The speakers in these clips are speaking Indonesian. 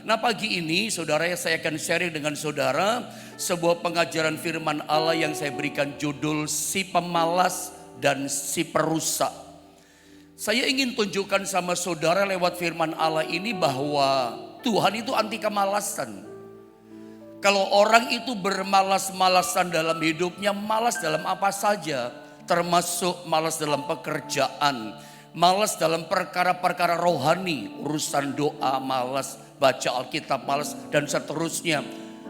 Nah pagi ini saudara saya akan sharing dengan saudara sebuah pengajaran firman Allah yang saya berikan judul si pemalas dan si perusak. Saya ingin tunjukkan sama saudara lewat firman Allah ini bahwa Tuhan itu anti kemalasan. Kalau orang itu bermalas-malasan dalam hidupnya, malas dalam apa saja, termasuk malas dalam pekerjaan, malas dalam perkara-perkara rohani, urusan doa, malas baca Alkitab, malas dan seterusnya.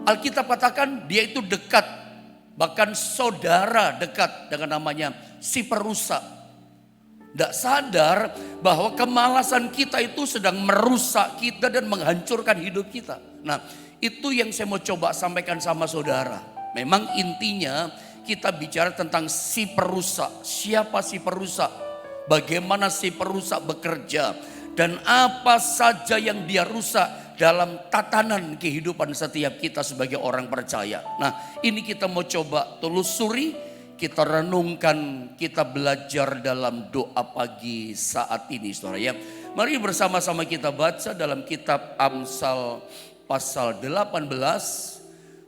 Alkitab katakan dia itu dekat, bahkan saudara dekat dengan namanya si perusak. Tidak sadar bahwa kemalasan kita itu sedang merusak kita dan menghancurkan hidup kita. Nah, itu yang saya mau coba sampaikan sama saudara. Memang intinya kita bicara tentang si perusak. Siapa si perusak? Bagaimana si perusak bekerja? Dan apa saja yang dia rusak dalam tatanan kehidupan setiap kita sebagai orang percaya. Nah, ini kita mau coba telusuri. Kita renungkan, kita belajar dalam doa pagi saat ini saudara ya. Mari bersama-sama kita baca dalam kitab Amsal pasal 18.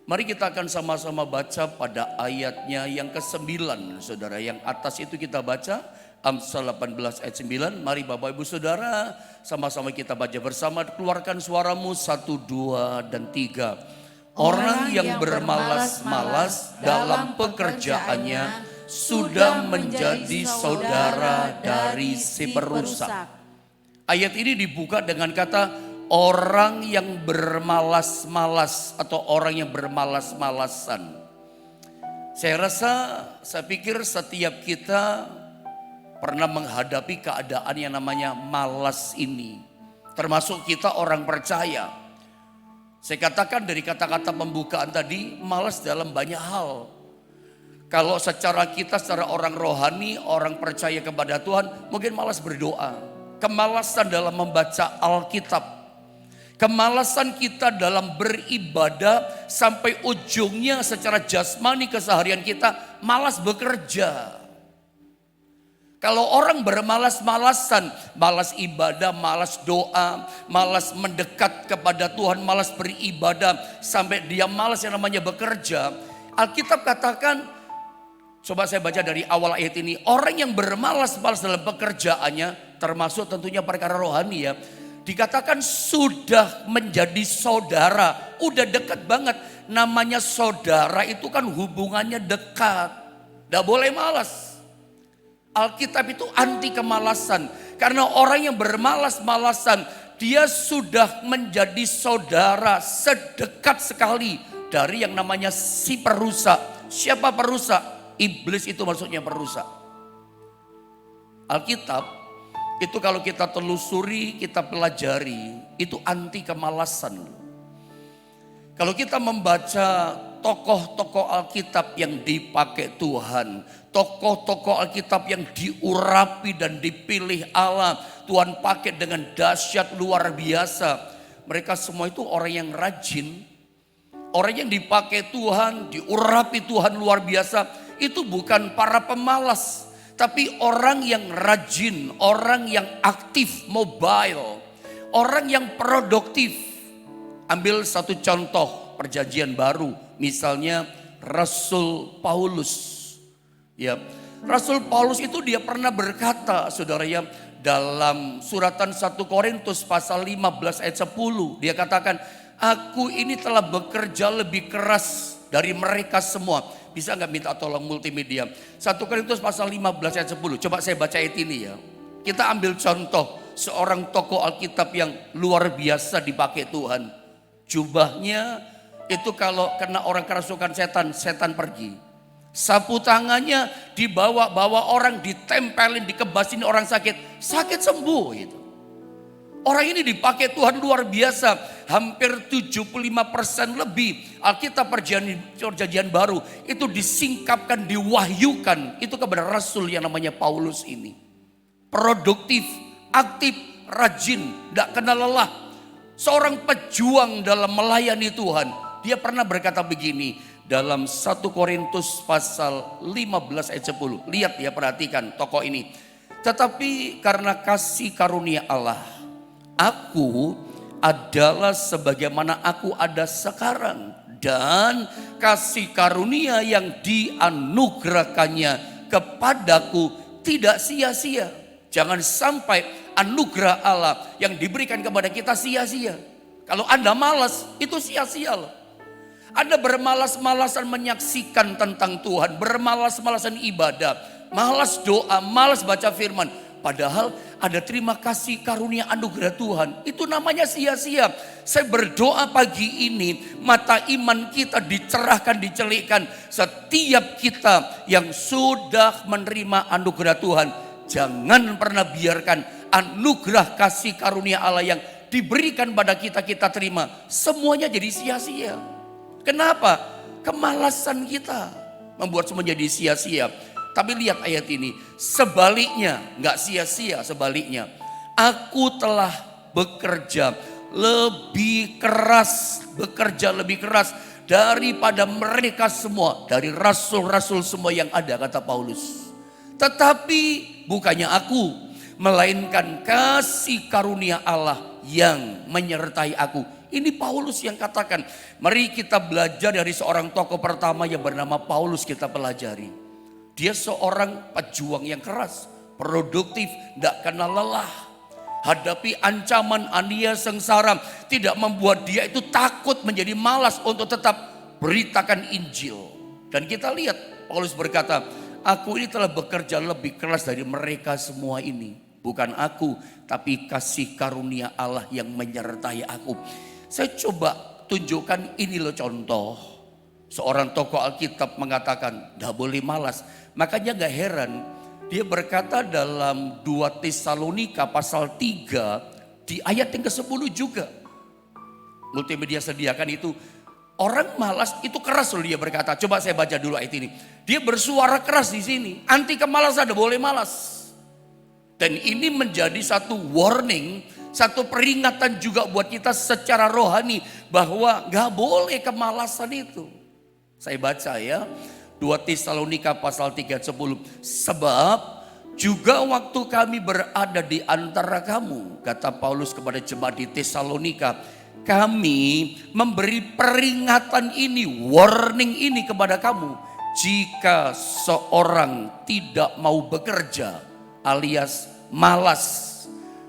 Mari kita akan sama-sama baca pada ayatnya yang ke-9 saudara. Yang atas itu kita baca Amsal 18 ayat 9. Mari Bapak Ibu Saudara sama-sama kita baca bersama. Keluarkan suaramu 1, 2 dan 3. Orang yang bermalas-malas dalam pekerjaannya sudah menjadi saudara dari si perusak. Ayat ini dibuka dengan kata orang yang bermalas-malas atau orang yang bermalas-malasan. Saya pikir setiap kita pernah menghadapi keadaan yang namanya malas ini. Termasuk kita orang percaya. Saya katakan dari kata-kata pembukaan tadi, malas dalam banyak hal. Kalau secara orang rohani, orang percaya kepada Tuhan, mungkin malas berdoa. Kemalasan dalam membaca Alkitab. Kemalasan kita dalam beribadah sampai ujungnya secara jasmani keseharian kita malas bekerja. Kalau orang bermalas-malasan, malas ibadah, malas doa, malas mendekat kepada Tuhan, malas beribadah, sampai dia malas yang namanya bekerja. Alkitab katakan, coba saya baca dari awal ayat ini, orang yang bermalas-malas dalam pekerjaannya, termasuk tentunya perkara rohani ya, dikatakan sudah menjadi saudara, udah dekat banget. Namanya saudara itu kan hubungannya dekat, gak boleh malas. Alkitab itu anti kemalasan. Karena orang yang bermalas-malasan, dia sudah menjadi saudara sedekat sekali dari yang namanya si perusak. Siapa perusak? Iblis itu maksudnya perusak. Alkitab itu kalau kita telusuri, kita pelajari, itu anti kemalasan. Kalau kita membaca tokoh-tokoh Alkitab yang dipakai Tuhan, tokoh-tokoh Alkitab yang diurapi dan dipilih Allah, Tuhan pakai dengan dahsyat luar biasa. Mereka semua itu orang yang rajin, orang yang dipakai Tuhan, diurapi Tuhan luar biasa. Itu bukan para pemalas, tapi orang yang rajin, orang yang aktif, mobile, orang yang produktif. Ambil satu contoh perjanjian baru, misalnya Rasul Paulus. Ya, Rasul Paulus itu dia pernah berkata, saudara ya, dalam suratan 1 Korintus pasal 15 ayat 10, dia katakan, aku ini telah bekerja lebih keras dari mereka semua. Bisa nggak minta tolong multimedia? 1 Korintus pasal 15 ayat 10. Coba saya baca ayat ini ya. Kita ambil contoh seorang tokoh Alkitab yang luar biasa dipakai Tuhan. Jubahnya itu kalau kena orang kerasukan setan, setan pergi. Sapu tangannya dibawa-bawa orang, ditempelin, dikebasin orang sakit, sakit sembuh gitu. Orang ini dipakai Tuhan luar biasa, hampir 75% lebih Alkitab perjanjian baru itu disingkapkan, diwahyukan itu kepada Rasul yang namanya Paulus ini. Produktif, aktif, rajin, tidak kenal lelah. Seorang pejuang dalam melayani Tuhan. Dia pernah berkata begini dalam 1 Korintus pasal 15 ayat 10. Lihat ya, perhatikan tokoh ini. Tetapi karena kasih karunia Allah, aku adalah sebagaimana aku ada sekarang. Dan kasih karunia yang dianugerahkannya kepadaku tidak sia-sia. Jangan sampai anugerah Allah yang diberikan kepada kita sia-sia. Kalau Anda malas, itu sia-sia loh. Anda bermalas-malasan menyaksikan tentang Tuhan, bermalas-malasan ibadah, malas doa, malas baca firman. Padahal ada terima kasih karunia anugerah Tuhan. Itu namanya sia-sia. Saya berdoa pagi ini, mata iman kita dicerahkan, dicelikkan. Setiap kita yang sudah menerima anugerah Tuhan, jangan pernah biarkan anugerah kasih karunia Allah yang diberikan pada kita, kita terima. Semuanya jadi sia-sia. Kenapa? Kemalasan kita membuat semua jadi sia-sia. Tapi lihat ayat ini, sebaliknya, gak sia-sia, sebaliknya. Aku telah bekerja lebih keras daripada mereka semua, dari rasul-rasul semua yang ada, kata Paulus. Tetapi bukannya aku, melainkan kasih karunia Allah yang menyertai aku. Ini Paulus yang katakan. Mari kita belajar dari seorang tokoh pertama yang bernama Paulus, kita pelajari. Dia seorang pejuang yang keras, produktif, tidak kenal lelah. Hadapi ancaman, aniaya, sengsara, tidak membuat dia itu takut menjadi malas untuk tetap beritakan Injil. Dan kita lihat Paulus berkata, aku ini telah bekerja lebih keras dari mereka semua ini. Bukan aku, tapi kasih karunia Allah yang menyertai aku. Saya coba tunjukkan ini loh contoh. Seorang tokoh Alkitab mengatakan, tidak boleh malas. Makanya gak heran, dia berkata dalam 2 Tesalonika pasal 3, di ayat yang ke-10 juga. Multimedia sediakan itu, orang malas itu keras loh dia berkata. Coba saya baca dulu ayat ini. Dia bersuara keras di sini, anti kemalasan, tidak boleh malas. Dan ini menjadi satu warning, satu peringatan juga buat kita secara rohani. Bahwa gak boleh kemalasan itu. Saya baca ya, 2 Tesalonika pasal 3 ayat 10. Sebab juga waktu kami berada di antara kamu, kata Paulus kepada jemaat di Tesalonika, kami memberi peringatan ini, warning ini kepada kamu. Jika seorang tidak mau bekerja alias malas.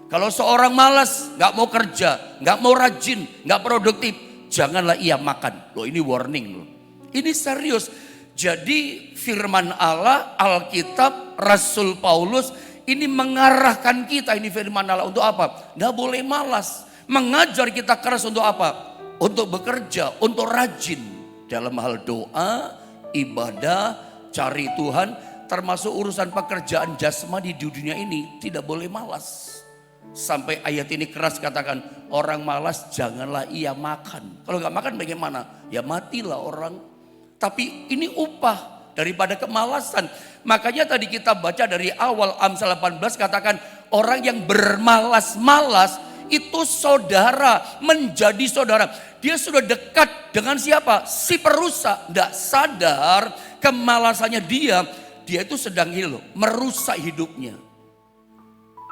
Kalau seorang malas, gak mau kerja, gak mau rajin, gak produktif, janganlah ia makan. Loh, ini warning loh. Ini serius. Jadi firman Allah, Alkitab, Rasul Paulus ini mengarahkan kita, ini firman Allah untuk apa? Nggak boleh malas. Mengajar kita keras untuk apa? Untuk bekerja, untuk rajin. Dalam hal doa, ibadah, cari Tuhan, termasuk urusan pekerjaan jasmani di dunia ini, tidak boleh malas. Sampai ayat ini keras katakan, orang malas janganlah ia makan. Kalau nggak makan bagaimana? Ya matilah orang. Tapi ini upah daripada kemalasan. Makanya tadi kita baca dari awal Amsal 18 katakan orang yang bermalas-malas itu saudara, menjadi saudara. Dia sudah dekat dengan siapa? Si perusak. Tidak sadar kemalasannya dia itu sedang merusak hidupnya.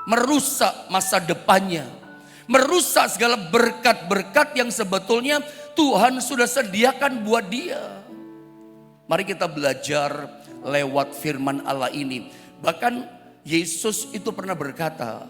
Merusak masa depannya. Merusak segala berkat-berkat yang sebetulnya Tuhan sudah sediakan buat dia. Mari kita belajar lewat firman Allah ini. Bahkan Yesus itu pernah berkata,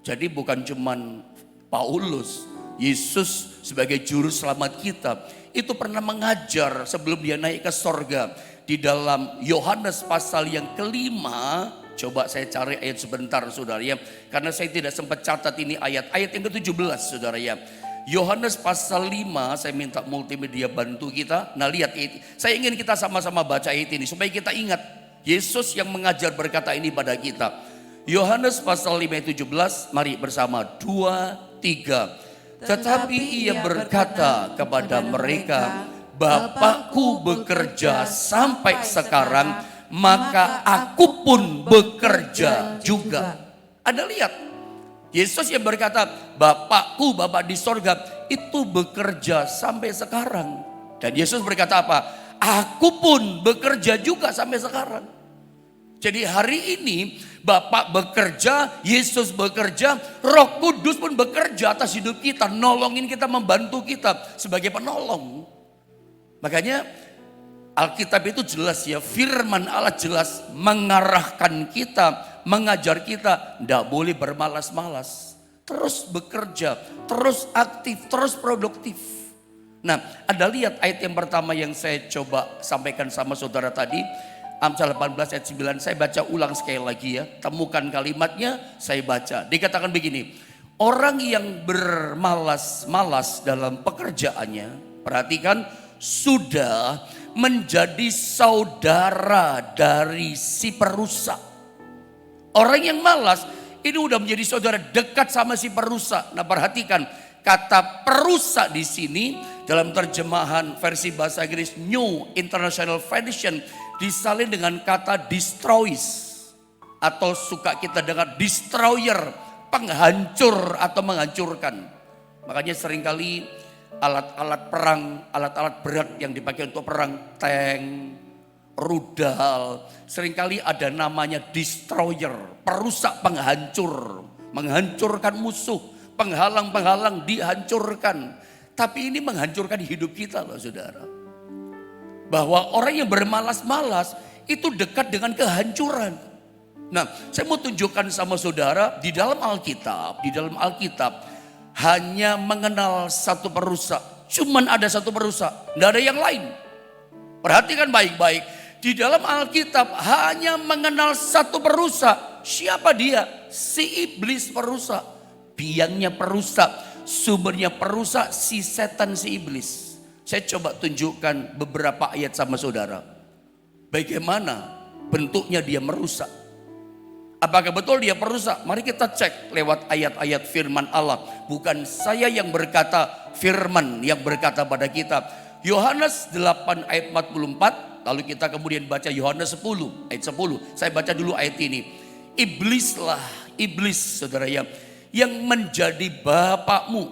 jadi bukan cuman Paulus, Yesus sebagai juru selamat kita, itu pernah mengajar sebelum dia naik ke sorga. Di dalam Yohanes pasal yang kelima, coba saya cari ayat sebentar saudara ya. Karena saya tidak sempat catat ini ayat yang ke-17 saudara ya. Yohanes pasal 5, saya minta multimedia bantu kita. Nah lihat, saya ingin kita sama-sama baca ayat ini supaya kita ingat Yesus yang mengajar berkata ini pada kita. Yohanes pasal 5 ayat 17, mari bersama 2, 3. Tetapi ia berkata kepada mereka, Bapakku bekerja sampai sekarang, maka aku pun bekerja juga. Anda lihat, Yesus yang berkata, Bapakku, Bapak di sorga, itu bekerja sampai sekarang. Dan Yesus berkata apa? Aku pun bekerja juga sampai sekarang. Jadi hari ini Bapak bekerja, Yesus bekerja, Roh Kudus pun bekerja atas hidup kita, nolongin kita, membantu kita sebagai penolong. Makanya Alkitab itu jelas ya, firman Allah jelas mengarahkan kita, mengajar kita, tidak boleh bermalas-malas. Terus bekerja, terus aktif, terus produktif. Nah, ada lihat ayat yang pertama yang saya coba sampaikan sama saudara tadi. Amsal 18 ayat 9, saya baca ulang sekali lagi ya. Temukan kalimatnya, saya baca. Dikatakan begini, orang yang bermalas-malas dalam pekerjaannya, perhatikan, sudah menjadi saudara dari si perusak. Orang yang malas, ini udah menjadi saudara dekat sama si perusak. Nah perhatikan, kata perusak di sini dalam terjemahan versi bahasa Inggris New International Version disalin dengan kata destroys, atau suka kita dengar destroyer, penghancur atau menghancurkan. Makanya seringkali alat-alat perang, alat-alat berat yang dipakai untuk perang, tank, rudal, seringkali ada namanya destroyer, perusak, penghancur, menghancurkan musuh, penghalang-penghalang dihancurkan. Tapi ini menghancurkan hidup kita loh saudara. Bahwa orang yang bermalas-malas itu dekat dengan kehancuran. Nah, saya mau tunjukkan sama saudara di dalam Alkitab, hanya mengenal satu perusak. Cuman ada satu perusak, tidak ada yang lain. Perhatikan baik-baik. Di dalam Alkitab hanya mengenal satu perusak. Siapa dia? Si iblis perusak. Biangnya perusak, sumbernya perusak, si setan, si iblis. Saya coba tunjukkan beberapa ayat sama saudara. Bagaimana bentuknya dia merusak. Apakah betul dia perusak? Mari kita cek lewat ayat-ayat firman Allah. Bukan saya yang berkata, firman yang berkata pada kita. Yohanes 8 ayat 44, lalu kita kemudian baca Yohanes 10 ayat 10. Saya baca dulu ayat ini. Iblis saudara yang menjadi bapakmu.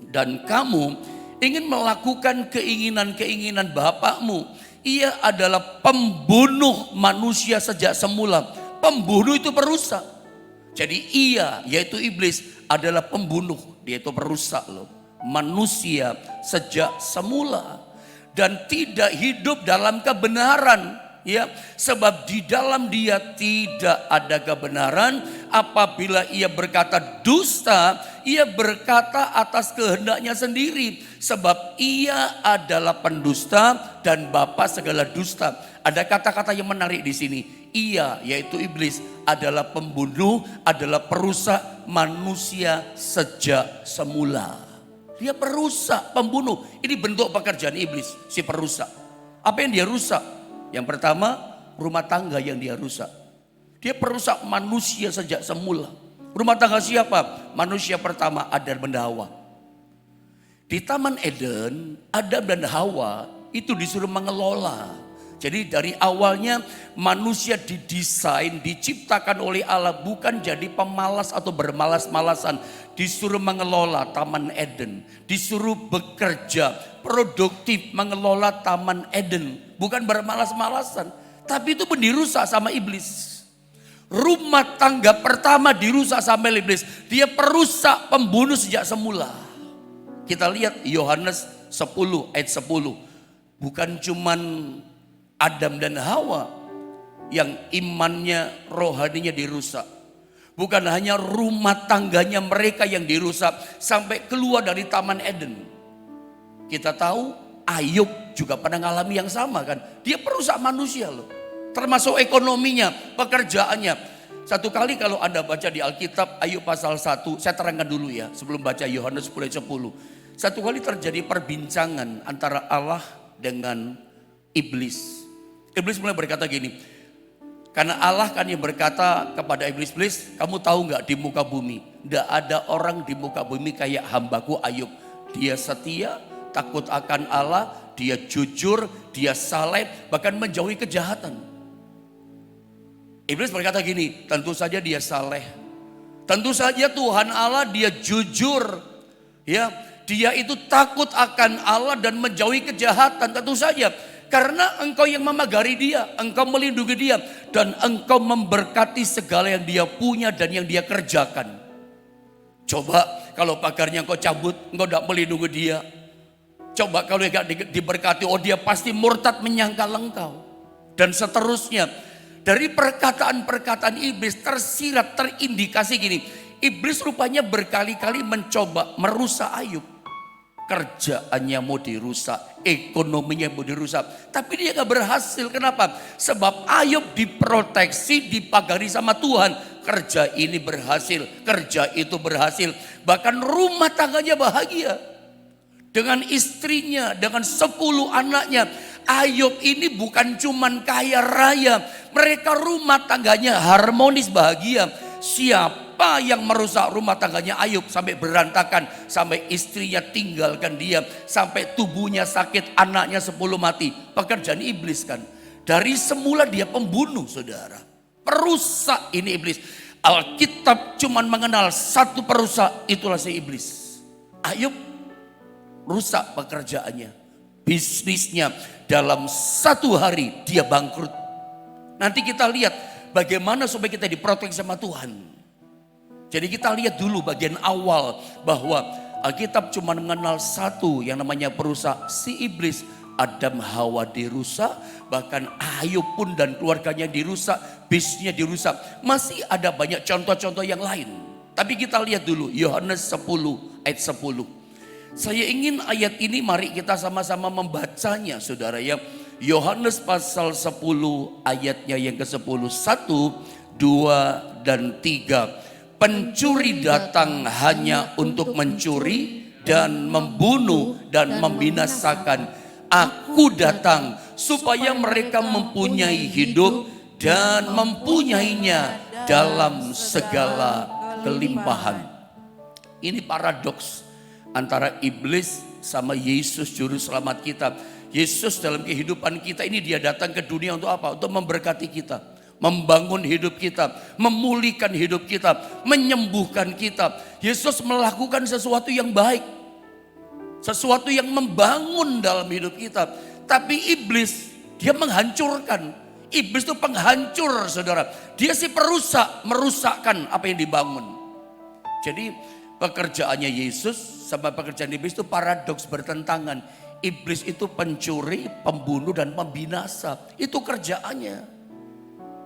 Dan kamu ingin melakukan keinginan-keinginan bapakmu. Ia adalah pembunuh manusia sejak semula. Pembunuh itu perusak. Jadi ia, yaitu iblis, adalah pembunuh. Dia itu perusak loh. Manusia sejak semula. Dan tidak hidup dalam kebenaran. Ya, sebab di dalam dia tidak ada kebenaran. Apabila ia berkata dusta, ia berkata atas kehendaknya sendiri. Sebab ia adalah pendusta dan bapa segala dusta. Ada kata-kata yang menarik di sini. Ia, yaitu iblis, adalah pembunuh, adalah perusak manusia sejak semula. Dia perusak, pembunuh. Ini bentuk pekerjaan iblis, si perusak. Apa yang dia rusak? Yang pertama, rumah tangga yang dia rusak. Dia perusak manusia sejak semula. Rumah tangga siapa? Manusia pertama, Adam dan Hawa. Di Taman Eden, Adam dan Hawa itu disuruh mengelola. Jadi dari awalnya manusia didesain, diciptakan oleh Allah bukan jadi pemalas atau bermalas-malasan. Disuruh mengelola Taman Eden, disuruh bekerja, produktif mengelola Taman Eden. Bukan bermalas-malasan, tapi itu pun dirusak sama iblis. Rumah tangga pertama dirusak sama iblis. Dia perusak, pembunuh sejak semula. Kita lihat Yohanes 10 ayat 10. Bukan cuman Adam dan Hawa yang imannya, rohaninya dirusak. Bukan hanya rumah tangganya mereka yang dirusak sampai keluar dari Taman Eden. Kita tahu Ayub juga pernah mengalami yang sama kan. Dia perusak manusia loh. Termasuk ekonominya, pekerjaannya. Satu kali kalau Anda baca di Alkitab Ayub pasal 1, saya terangkan dulu ya sebelum baca Yohanes 10 ayat 10. Satu kali terjadi perbincangan antara Allah dengan iblis. Iblis mulai berkata gini, karena Allah kan yang berkata kepada iblis, kamu tahu nggak di muka bumi, tidak ada orang di muka bumi kayak hambaku Ayub. Dia setia, takut akan Allah, dia jujur, dia saleh, bahkan menjauhi kejahatan. Iblis berkata gini, tentu saja dia saleh, tentu saja Tuhan Allah dia jujur, ya dia itu takut akan Allah dan menjauhi kejahatan, tentu saja. Karena engkau yang memagari dia, engkau melindungi dia, dan engkau memberkati segala yang dia punya dan yang dia kerjakan. Coba kalau pagarnya engkau cabut, engkau tidak melindungi dia. Coba kalau tidak diberkati, oh dia pasti murtad menyangkal engkau. Dan seterusnya. Dari perkataan-perkataan iblis tersirat, terindikasi gini. Iblis rupanya berkali-kali mencoba merusak Ayub. Kerjaannya mau dirusak, ekonominya mau dirusak. Tapi dia gak berhasil. Kenapa? Sebab Ayub diproteksi, dipagari sama Tuhan. Kerja ini berhasil, kerja itu berhasil. Bahkan rumah tangganya bahagia. Dengan istrinya, dengan 10 anaknya. Ayub ini bukan cuman kaya raya. Mereka rumah tangganya harmonis bahagia. Siapa yang merusak rumah tangganya Ayub sampai berantakan. Sampai istrinya tinggalkan dia. Sampai tubuhnya sakit, anaknya 10 mati. Pekerjaan iblis kan. Dari semula dia pembunuh saudara. Perusak ini iblis. Alkitab cuman mengenal satu perusak, itulah si iblis. Ayub rusak pekerjaannya, bisnisnya, dalam 1 hari dia bangkrut. Nanti kita lihat bagaimana supaya kita diproteksi sama Tuhan. Jadi kita lihat dulu bagian awal bahwa Alkitab cuma mengenal satu yang namanya perusak, si iblis. Adam Hawa dirusak, bahkan Ayub pun dan keluarganya dirusak, bisnisnya dirusak. Masih ada banyak contoh-contoh yang lain. Tapi kita lihat dulu Yohanes 10 ayat 10. Saya ingin ayat ini mari kita sama-sama membacanya saudara ya. Yohanes pasal 10 ayatnya yang ke-10. 1, 2, dan 3. Pencuri datang hanya untuk mencuri dan membunuh dan membinasakan. Aku datang supaya mereka mempunyai hidup dan mempunyainya dalam segala kelimpahan. Ini paradoks antara iblis sama Yesus juru selamat kita. Yesus dalam kehidupan kita ini dia datang ke dunia untuk apa? Untuk memberkati kita, membangun hidup kita, memulihkan hidup kita, menyembuhkan kita. Yesus melakukan sesuatu yang baik. Sesuatu yang membangun dalam hidup kita. Tapi iblis dia menghancurkan. Iblis itu penghancur saudara. Dia si perusak, merusakkan apa yang dibangun. Jadi pekerjaannya Yesus sama pekerjaan iblis itu paradoks, bertentangan. Iblis itu pencuri, pembunuh dan pembinasa. Itu kerjaannya.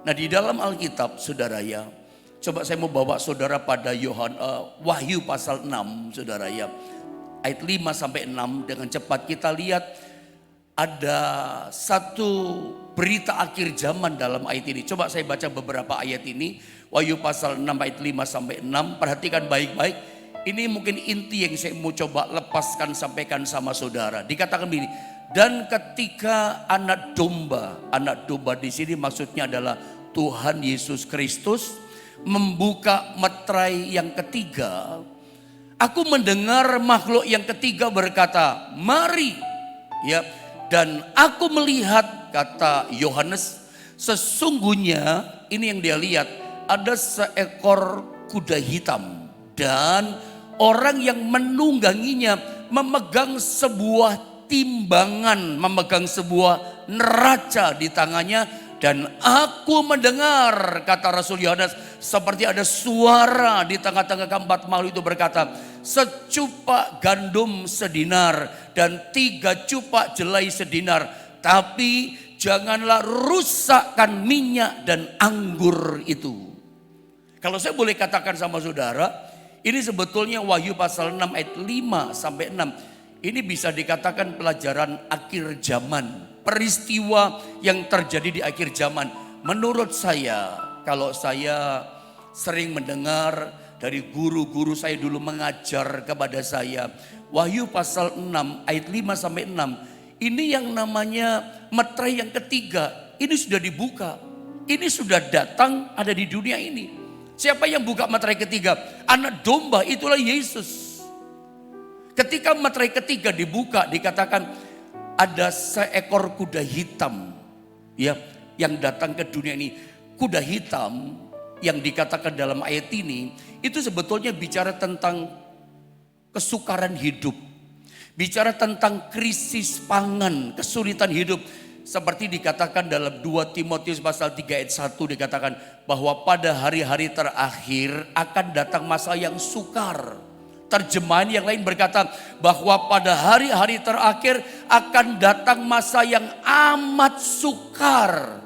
Nah di dalam Alkitab saudara ya. Coba saya mau bawa saudara pada Wahyu pasal 6 saudara ya. Ayat 5 sampai 6 dengan cepat kita lihat ada satu berita akhir zaman dalam ayat ini. Coba saya baca beberapa ayat ini. Wahyu pasal 6 ayat 5 sampai 6. Perhatikan baik-baik. Ini mungkin inti yang saya mau coba lepaskan sampaikan sama saudara. Dikatakan begini. Dan ketika anak domba di sini maksudnya adalah Tuhan Yesus Kristus membuka meterai yang ketiga. Aku mendengar makhluk yang ketiga berkata, mari. Ya, dan aku melihat, kata Yohanes, sesungguhnya ini yang dia lihat, ada seekor kuda hitam dan orang yang menungganginya memegang sebuah timbangan, memegang sebuah neraca di tangannya. Dan aku mendengar, kata Rasul Yohanes, seperti ada suara di tengah-tengah keempat makhluk itu berkata, secupak gandum sedinar dan 3 cupak jelai sedinar. Tapi janganlah rusakkan minyak dan anggur itu. Kalau saya boleh katakan sama saudara, ini sebetulnya Wahyu pasal 6 ayat 5 sampai 6. Ini bisa dikatakan pelajaran akhir zaman. Peristiwa yang terjadi di akhir zaman. Menurut saya, kalau saya sering mendengar dari guru-guru saya dulu mengajar kepada saya, Wahyu pasal 6 ayat 5 sampai 6. Ini yang namanya meterai yang ketiga. Ini sudah dibuka. Ini sudah datang ada di dunia ini. Siapa yang buka meterai ketiga? Anak domba, itulah Yesus. Ketika meterai ketiga dibuka, dikatakan ada seekor kuda hitam ya yang datang ke dunia ini. Kuda hitam yang dikatakan dalam ayat ini itu sebetulnya bicara tentang kesukaran hidup. Bicara tentang krisis pangan, kesulitan hidup. Seperti dikatakan dalam 2 Timotius pasal 3 ayat 1 dikatakan bahwa pada hari-hari terakhir akan datang masa yang sukar. Terjemahan yang lain berkata bahwa pada hari-hari terakhir akan datang masa yang amat sukar.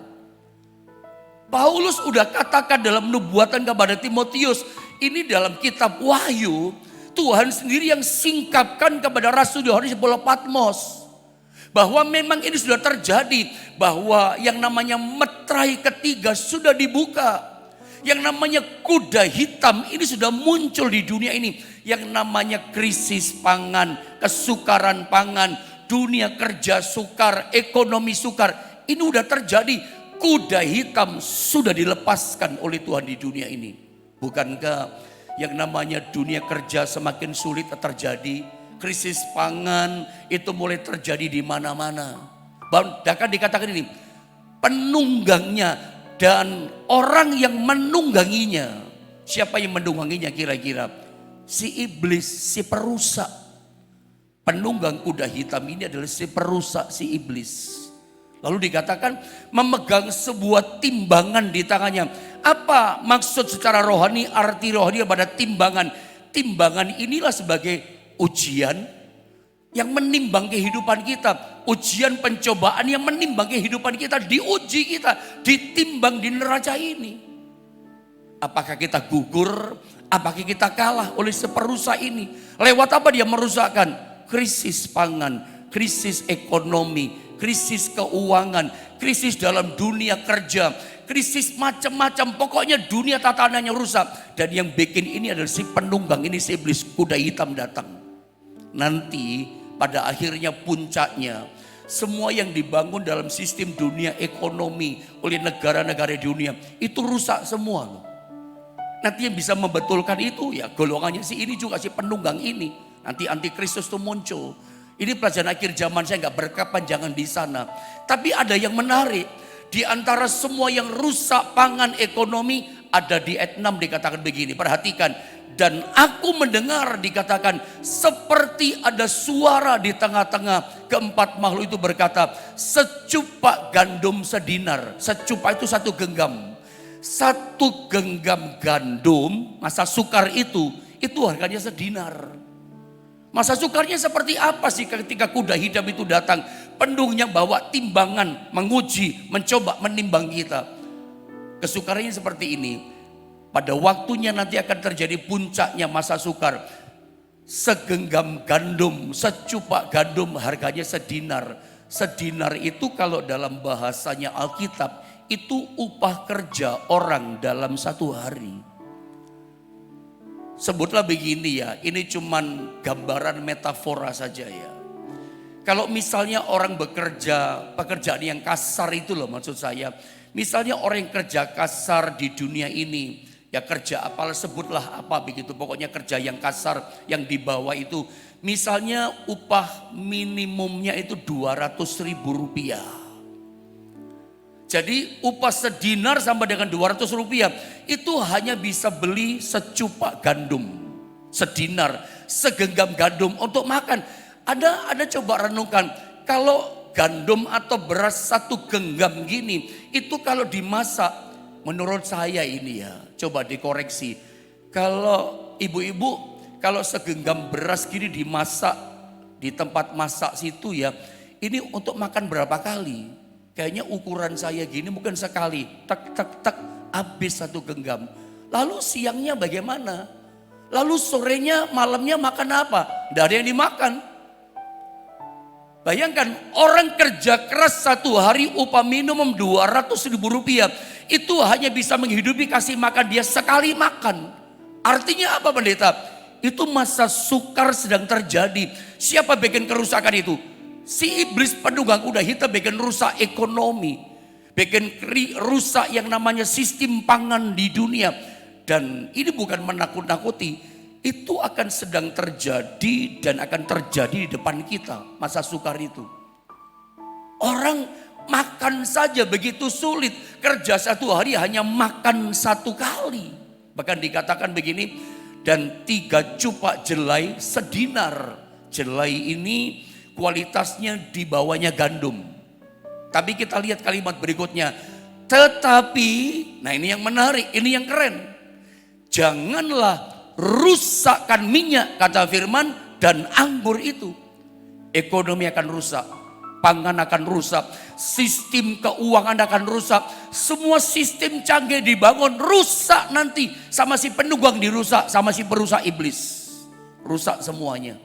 Paulus udah katakan dalam nubuatan kepada Timotius, ini dalam kitab Wahyu, Tuhan sendiri yang singkapkan kepada Rasul Yohanes di Pulau Patmos. Bahwa memang ini sudah terjadi, bahwa yang namanya meterai ketiga sudah dibuka. Yang namanya kuda hitam ini sudah muncul di dunia ini. Yang namanya krisis pangan, kesukaran pangan, dunia kerja sukar, ekonomi sukar. Ini sudah terjadi. Kuda hitam sudah dilepaskan oleh Tuhan di dunia ini. Bukankah yang namanya dunia kerja semakin sulit terjadi? Krisis pangan itu mulai terjadi di mana-mana. Bahkan dikatakan ini, penunggangnya dan orang yang menungganginya. Siapa yang menungganginya kira-kira? Si iblis, si perusak. Penunggang kuda hitam ini adalah si perusak, si iblis. Lalu dikatakan memegang sebuah timbangan di tangannya. Apa maksud secara rohani, arti rohani pada timbangan? Timbangan inilah sebagai ujian yang menimbang kehidupan kita. Ujian pencobaan yang menimbang kehidupan kita. Diuji kita, ditimbang di neraca ini. Apakah kita gugur? Apakah kita kalah oleh seperusak ini? Lewat apa dia merusakkan? Krisis pangan, krisis ekonomi, krisis keuangan, krisis dalam dunia kerja, krisis macam-macam. Pokoknya dunia tatanannya rusak. Dan yang bikin ini adalah si penunggang ini, si iblis kuda hitam datang. Nanti pada akhirnya puncaknya, semua yang dibangun dalam sistem dunia ekonomi oleh negara-negara dunia itu rusak semua loh. Nanti yang bisa membetulkan itu ya golongannya si ini juga, si penunggang ini. Nanti antikristus itu muncul. Ini pelajaran akhir zaman, saya nggak berkepanjangan di sana. Tapi ada yang menarik. Di antara semua yang rusak pangan ekonomi, ada di ayat 6 dikatakan begini. Perhatikan. Dan aku mendengar dikatakan seperti ada suara di tengah-tengah keempat makhluk itu berkata, secupak gandum sedinar. Secupak itu satu genggam. Satu genggam gandum, masa sukar itu harganya sedinar. Masa sukarnya seperti apa sih ketika kuda hitam itu datang? Pendungnya bawa timbangan, menguji, mencoba menimbang kita. Kesukarannya seperti ini. Pada waktunya nanti akan terjadi puncaknya masa sukar. Segenggam gandum, secupak gandum harganya sedinar. Sedinar itu kalau dalam bahasanya Alkitab, itu upah kerja orang dalam satu hari. Sebutlah begini ya, ini cuman gambaran metafora saja ya. Kalau misalnya orang bekerja, pekerjaan yang kasar itu loh maksud saya. Misalnya orang yang kerja kasar di dunia ini, ya kerja apalah sebutlah apa begitu. Pokoknya kerja yang kasar yang di bawah itu. Misalnya upah minimumnya itu 200.000 rupiah. Jadi upah sedinar sampai dengan 200 rupiah itu hanya bisa beli secupak gandum. Sedinar, segenggam gandum untuk makan. Ada coba renungkan, kalau gandum atau beras satu genggam gini, itu kalau dimasak, menurut saya ini ya, coba dikoreksi. Kalau ibu-ibu, kalau segenggam beras gini dimasak di tempat masak situ ya, ini untuk makan berapa kali? Kayaknya ukuran saya gini mungkin sekali, tek, habis satu genggam. Lalu siangnya bagaimana? Lalu sorenya, malamnya makan apa? Tidak ada yang dimakan. Bayangkan orang kerja keras satu hari upah minimum 200.000 rupiah. Itu hanya bisa menghidupi kasih makan dia sekali makan. Artinya apa pendeta? Itu masa sukar sedang terjadi. Siapa bikin kerusakan itu? Si iblis penunggang kuda hitam bikin rusak ekonomi. Bikin rusak yang namanya sistem pangan di dunia. Dan ini bukan menakut-nakuti. Itu akan sedang terjadi dan akan terjadi di depan kita. Masa sukar itu. Orang makan saja begitu sulit. Kerja satu hari hanya makan satu kali. Bahkan dikatakan begini. Dan 3 cupak jelai sedinar. Jelai ini kualitasnya di bawahnya gandum. Tapi kita lihat kalimat berikutnya. Tetapi, nah ini yang menarik, ini yang keren. Janganlah rusakkan minyak, kata firman, dan anggur itu. Ekonomi akan rusak, pangan akan rusak, sistem keuangan akan rusak. Semua sistem canggih dibangun, rusak nanti. Sama si penunggang dirusak, sama si perusak iblis. Rusak semuanya.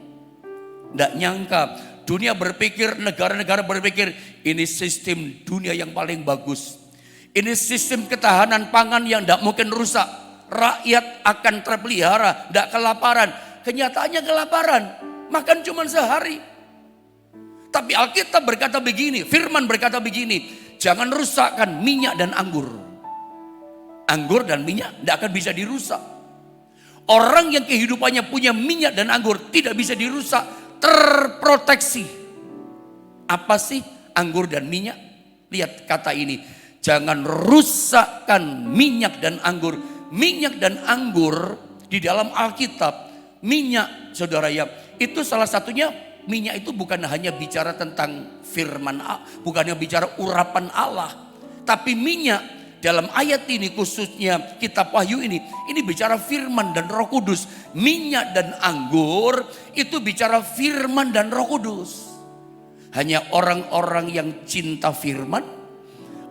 Tidak nyangka, dunia berpikir, negara-negara berpikir, ini sistem dunia yang paling bagus. Ini sistem ketahanan pangan yang tidak mungkin rusak. Rakyat akan terpelihara, tidak kelaparan. Kenyataannya kelaparan, makan cuma sehari. Tapi Alkitab berkata begini, firman berkata begini, jangan rusakkan minyak dan anggur. Anggur dan minyak tidak akan bisa dirusak. Orang yang kehidupannya punya minyak dan anggur tidak bisa dirusak, terproteksi. Apa sih anggur dan minyak? Lihat kata ini, jangan rusakkan minyak dan anggur. Minyak dan anggur di dalam Alkitab, minyak saudara ya, itu salah satunya. Minyak itu bukan hanya bicara tentang firman Allah, bukan hanya bicara urapan Allah. Tapi minyak dalam ayat ini khususnya kitab Wahyu ini bicara firman dan Roh Kudus. Minyak dan anggur itu bicara firman dan Roh Kudus. Hanya orang-orang yang cinta firman,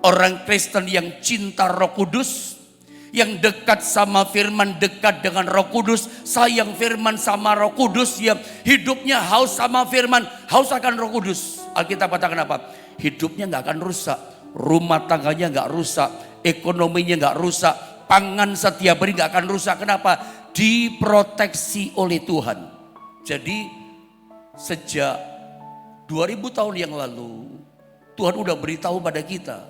orang Kristen yang cinta Roh Kudus, yang dekat sama firman, dekat dengan Roh Kudus, sayang firman sama Roh Kudus, yang hidupnya haus sama firman, haus akan Roh Kudus. Alkitab katakan apa? Hidupnya nggak akan rusak, rumah tangganya nggak rusak, ekonominya nggak rusak, pangan setiap hari nggak akan rusak. Kenapa? Diproteksi oleh Tuhan. Jadi sejak 2000 tahun yang lalu Tuhan udah beritahu pada kita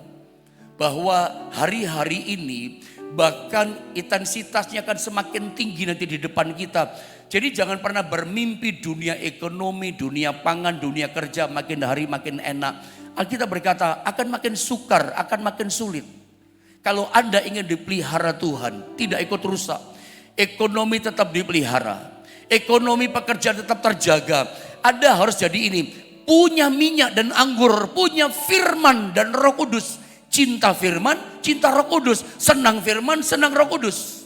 bahwa hari-hari ini bahkan intensitasnya akan semakin tinggi nanti di depan kita. Jadi jangan pernah bermimpi dunia ekonomi, dunia pangan, dunia kerja makin hari makin enak. Alkitab berkata akan makin sukar, akan makin sulit. Kalau Anda ingin dipelihara Tuhan, tidak ikut rusak. Ekonomi tetap dipelihara. Ekonomi pekerjaan tetap terjaga. Anda harus jadi ini, punya minyak dan anggur, punya firman dan Roh Kudus. Cinta firman, cinta Roh Kudus. Senang firman, senang Roh Kudus.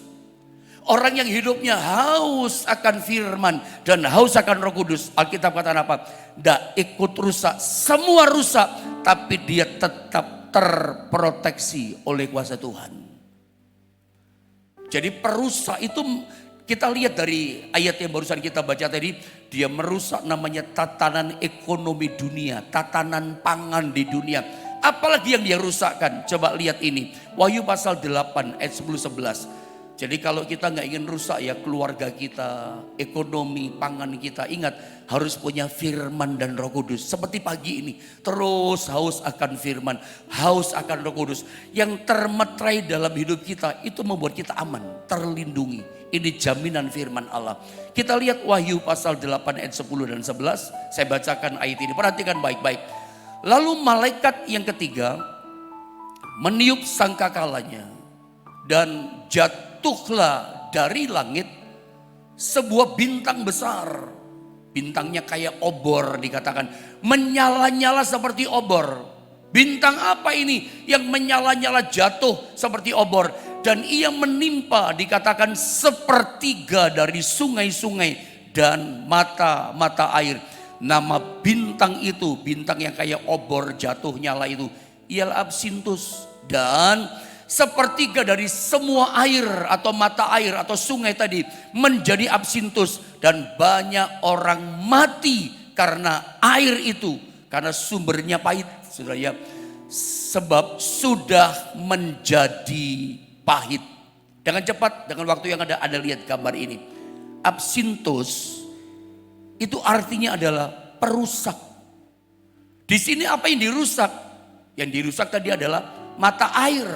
Orang yang hidupnya haus akan firman dan haus akan Roh Kudus. Alkitab kata apa? Tidak ikut rusak. Semua rusak, tapi dia tetap terproteksi oleh kuasa Tuhan. Jadi perusak itu kita lihat dari ayat yang barusan kita baca tadi. Dia merusak namanya tatanan ekonomi dunia, tatanan pangan di dunia. Apalagi yang dia rusakkan? Coba lihat ini. Wahyu pasal 8 ayat 10-11. Jadi kalau kita nggak ingin rusak ya keluarga kita, ekonomi, pangan kita. Ingat harus punya firman dan Roh Kudus. Seperti pagi ini terus haus akan firman, haus akan Roh Kudus. Yang termetrai dalam hidup kita itu membuat kita aman, terlindungi. Ini jaminan firman Allah. Kita lihat Wahyu pasal 8 ayat 10 dan 11. Saya bacakan ayat ini, perhatikan baik-baik. Lalu malaikat yang ketiga meniup sangkakalanya dan jatuhlah dari langit sebuah bintang besar. Bintangnya kayak obor dikatakan. Menyala-nyala seperti obor. Bintang apa ini yang menyala-nyala jatuh seperti obor. Dan ia menimpa dikatakan sepertiga dari sungai-sungai dan mata-mata air. Nama bintang itu, bintang yang kayak obor jatuh nyala itu, ialah Absintus. Dan sepertiga dari semua air atau mata air atau sungai tadi menjadi Absintus. Dan banyak orang mati karena air itu, karena sumbernya pahit, saudara ya. Sebab sudah menjadi pahit. Dengan cepat, dengan waktu yang ada lihat gambar ini. Absintus itu artinya adalah perusak. Di sini apa yang dirusak? Yang dirusak tadi adalah mata air.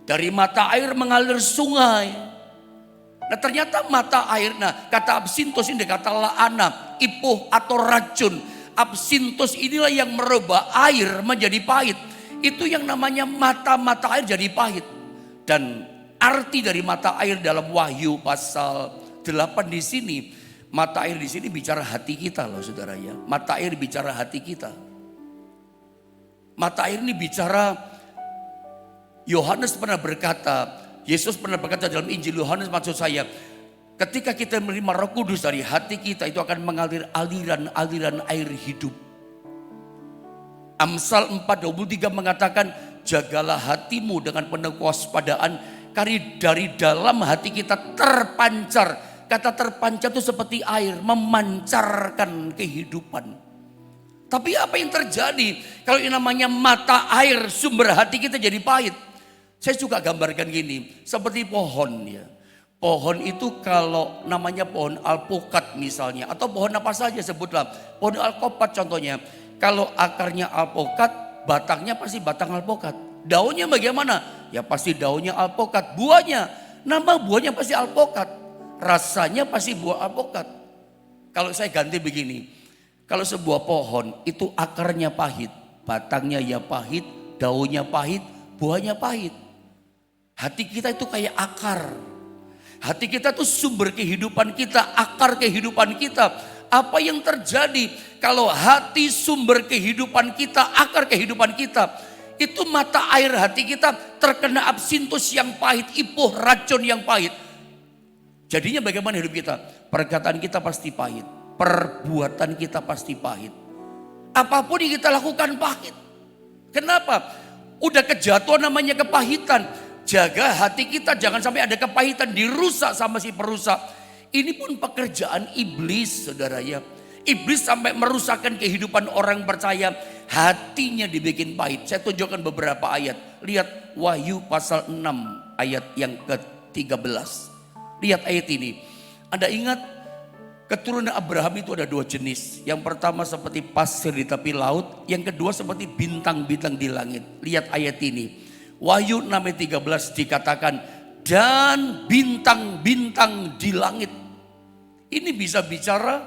Dari mata air mengalir sungai. Nah ternyata mata air, nah kata Absintus ini kata laana, ipuh atau racun. Absintus inilah yang merubah air menjadi pahit. Itu yang namanya mata air jadi pahit. Dan arti dari mata air dalam Wahyu pasal 8 di sini, mata air di sini bicara hati kita loh saudara ya. Mata air bicara hati kita. Mata air ini bicara, Yohanes pernah berkata, Yesus pernah berkata dalam Injil Yohanes maksud saya, ketika kita menerima Roh Kudus dari hati kita itu akan mengalir aliran-aliran air hidup. Amsal 4:23 mengatakan, jagalah hatimu dengan penuh kewaspadaan, karena dari dalam hati kita terpancar. Kata terpancar itu seperti air, memancarkan kehidupan. Tapi apa yang terjadi kalau yang namanya mata air sumber hati kita jadi pahit? Saya suka gambarkan gini, seperti pohon ya. Pohon itu kalau namanya pohon alpukat misalnya, atau pohon apa saja sebutlah, pohon alpukat contohnya. Kalau akarnya alpukat, batangnya pasti batang alpukat. Daunnya bagaimana? Ya pasti daunnya alpukat. Buahnya, nama buahnya pasti alpukat. Rasanya pasti buah alpukat. Kalau saya ganti begini, kalau sebuah pohon itu akarnya pahit, batangnya ya pahit, daunnya pahit, buahnya pahit. Hati kita itu kayak akar. Hati kita itu sumber kehidupan kita, akar kehidupan kita. Apa yang terjadi kalau hati sumber kehidupan kita, akar kehidupan kita, itu mata air hati kita terkena absintus yang pahit, ipuh racun yang pahit. Jadinya bagaimana hidup kita? Perkataan kita pasti pahit. Perbuatan kita pasti pahit. Apapun yang kita lakukan pahit. Kenapa? Udah kejatuhan namanya kepahitan. Jaga hati kita jangan sampai ada kepahitan dirusak sama si perusak. Ini pun pekerjaan iblis saudara ya. Iblis sampai merusakkan kehidupan orang percaya. Hatinya dibikin pahit. Saya tunjukkan beberapa ayat. Lihat Wahyu pasal 6 ayat yang ke-13. Lihat ayat ini. Anda ingat keturunan Abraham itu ada dua jenis. Yang pertama seperti pasir di tepi laut. Yang kedua seperti bintang-bintang di langit. Lihat ayat ini. Wahyu 6 ayat 13 dikatakan. Dan bintang-bintang di langit. Ini bisa bicara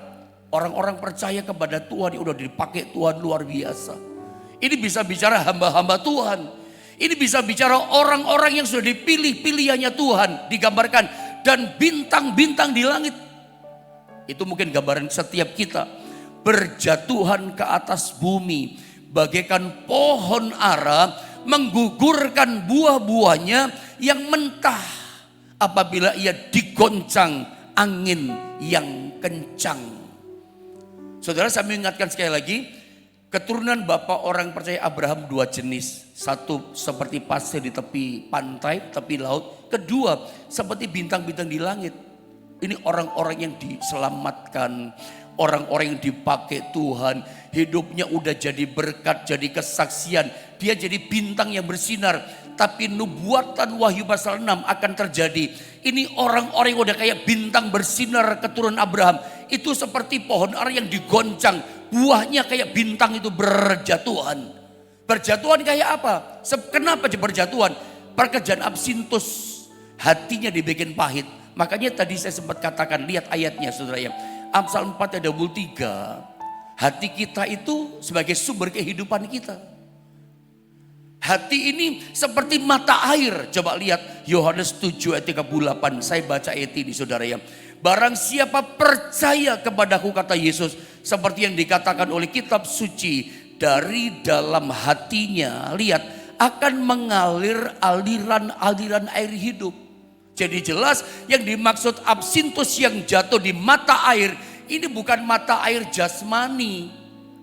orang-orang percaya kepada Tuhan yang udah dipakai Tuhan luar biasa. Ini bisa bicara hamba-hamba Tuhan. Ini bisa bicara orang-orang yang sudah dipilih pilihannya Tuhan. Digambarkan. Dan bintang-bintang di langit. Itu mungkin gambaran setiap kita. Berjatuhan ke atas bumi. Bagaikan pohon ara. Menggugurkan buah-buahnya yang mentah. Apabila ia digoncang angin yang kencang. Saudara, saya mengingatkan sekali lagi. Keturunan bapak orang percaya Abraham dua jenis. Satu seperti pasir di tepi pantai, tepi laut. Kedua seperti bintang-bintang di langit. Ini orang-orang yang diselamatkan. Orang-orang yang dipakai Tuhan. Hidupnya udah jadi berkat, jadi kesaksian. Dia jadi bintang yang bersinar. Tapi nubuatan Wahyu pasal 6 akan terjadi. Ini orang-orang yang udah kayak bintang bersinar keturunan Abraham. Itu seperti pohon ara yang digoncang. Buahnya kayak bintang itu berjatuhan. Berjatuhan kayak apa? Kenapa berjatuhan? Pekerjaan absintus. Hatinya dibikin pahit. Makanya tadi saya sempat katakan, lihat ayatnya saudara ya. Amsal 4 ayat 23. Hati kita itu sebagai sumber kehidupan kita. Hati ini seperti mata air. Coba lihat Yohanes 7 ayat 38. Saya baca ayat ini saudara ya. Barang siapa percaya kepadaku kata Yesus. Seperti yang dikatakan oleh kitab suci. Dari dalam hatinya lihat akan mengalir aliran-aliran air hidup. Jadi jelas yang dimaksud absintus yang jatuh di mata air. Ini bukan mata air jasmani.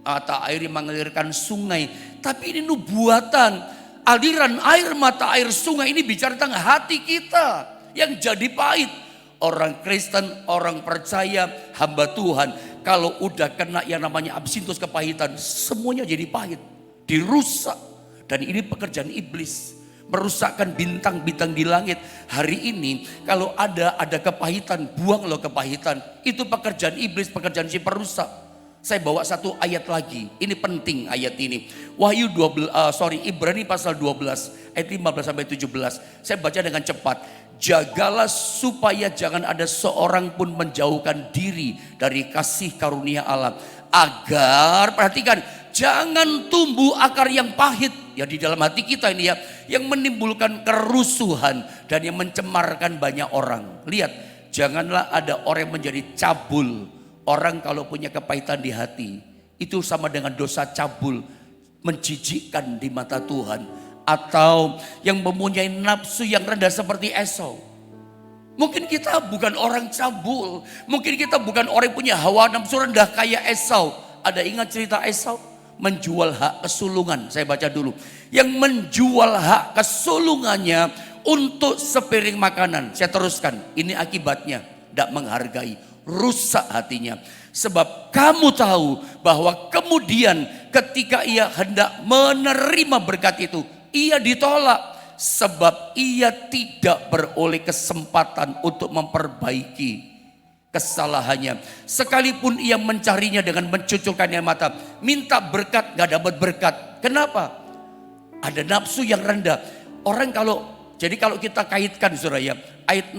Mata air yang mengalirkan sungai. Tapi ini nubuatan. Aliran air mata air sungai ini bicara tentang hati kita. Yang jadi pahit. Orang Kristen, orang percaya, hamba Tuhan. Kalau udah kena yang namanya absintus kepahitan. Semuanya jadi pahit. Dirusak. Dan ini pekerjaan iblis. Merusakkan bintang-bintang di langit. Hari ini kalau ada kepahitan, buang loh kepahitan. Itu pekerjaan iblis, pekerjaan si perusak. Saya bawa satu ayat lagi. Ini penting ayat ini. Ibrani pasal 12 ayat 15 sampai 17. Saya baca dengan cepat. Jagalah supaya jangan ada seorang pun menjauhkan diri dari kasih karunia Allah. Agar, perhatikan, jangan tumbuh akar yang pahit ya di dalam hati kita ini ya, yang menimbulkan kerusuhan dan yang mencemarkan banyak orang. Lihat, janganlah ada orang yang menjadi cabul. Orang kalau punya kepahitan di hati, itu sama dengan dosa cabul. menjijikkan di mata Tuhan, atau yang mempunyai nafsu yang rendah seperti Esau. Mungkin kita bukan orang cabul, mungkin kita bukan orang yang punya hawa nafsu rendah kayak Esau. Ada ingat cerita Esau? Menjual hak kesulungan. Saya baca dulu. Yang menjual hak kesulungannya untuk sepiring makanan. Saya teruskan. Ini akibatnya. Tidak menghargai. Rusak hatinya. Sebab kamu tahu bahwa kemudian ketika ia hendak menerima berkat itu, ia ditolak. Sebab ia tidak beroleh kesempatan untuk memperbaiki kesalahannya. Sekalipun ia mencarinya dengan mencucurkan air mata, minta berkat gak dapat berkat. Kenapa? Ada nafsu yang rendah. Orang jadi kalau kita kaitkan saudara ya, ayat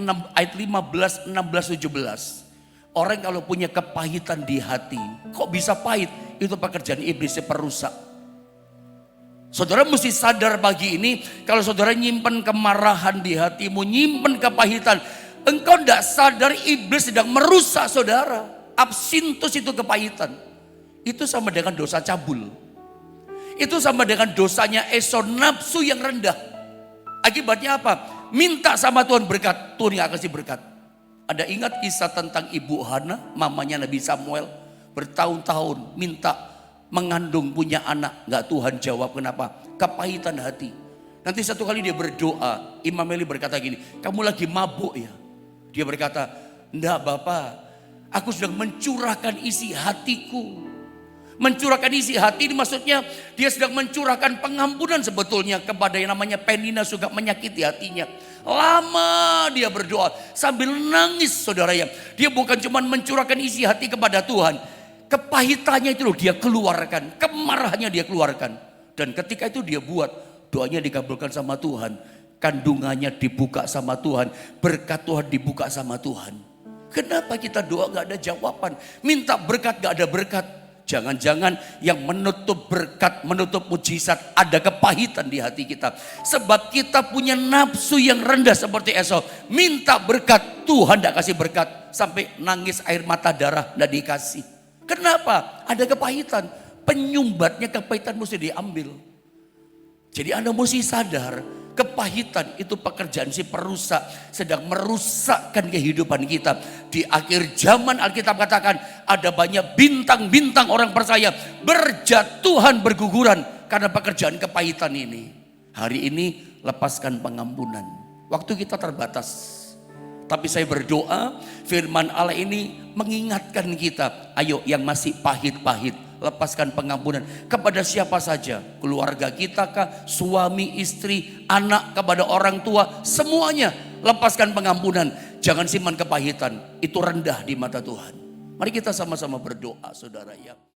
15, 16, 17. Orang kalau punya kepahitan di hati, kok bisa pahit? Itu pekerjaan iblis yang perusak. Saudara mesti sadar pagi ini, kalau saudara nyimpen kemarahan di hatimu, nyimpen kepahitan, engkau tidak sadar iblis sedang merusak saudara. Absintus itu kepahitan. Itu sama dengan dosa cabul. Itu sama dengan dosanya Esau, nafsu yang rendah. Akibatnya apa? Minta sama Tuhan berkat, Tuhan gak kasih berkat. Ada ingat kisah tentang Ibu Hana, mamanya Nabi Samuel, bertahun-tahun minta mengandung punya anak, nggak Tuhan jawab. Kenapa? Kepahitan hati. Nanti satu kali dia berdoa, Imam Eli berkata gini, kamu lagi mabuk ya? Dia berkata, enggak Bapak, aku sedang mencurahkan isi hatiku. Mencurahkan isi hati ini maksudnya dia sedang mencurahkan pengampunan sebetulnya kepada yang namanya Penina, suka menyakiti hatinya. Lama dia berdoa sambil nangis saudara ya. Dia bukan cuma mencurahkan isi hati kepada Tuhan, kepahitannya itu loh dia keluarkan, kemarahannya dia keluarkan. Dan ketika itu dia buat, doanya dikabulkan sama Tuhan. Kandungannya dibuka sama Tuhan, berkat Tuhan dibuka sama Tuhan. Kenapa kita doa gak ada jawaban? Minta berkat gak ada berkat. Jangan-jangan yang menutup berkat, menutup mujizat, ada kepahitan di hati kita. Sebab kita punya nafsu yang rendah seperti Esau. Minta berkat, Tuhan gak kasih berkat. Sampai nangis air mata darah gak dikasih. Kenapa? Ada kepahitan. Penyumbatnya kepahitan mesti diambil. Jadi Anda mesti sadar, kepahitan itu pekerjaan si perusak, sedang merusakkan kehidupan kita. Di akhir zaman Alkitab katakan ada banyak bintang-bintang orang percaya berjatuhan, berguguran karena pekerjaan kepahitan ini. Hari ini lepaskan pengampunan. Waktu kita terbatas. Tapi saya berdoa firman Allah ini mengingatkan kita. Ayo yang masih pahit-pahit, lepaskan pengampunan. Kepada siapa saja. Keluarga kita kah, suami, istri, anak, kepada orang tua. Semuanya lepaskan pengampunan. Jangan simpan kepahitan. Itu rendah di mata Tuhan. Mari kita sama-sama berdoa saudara ya.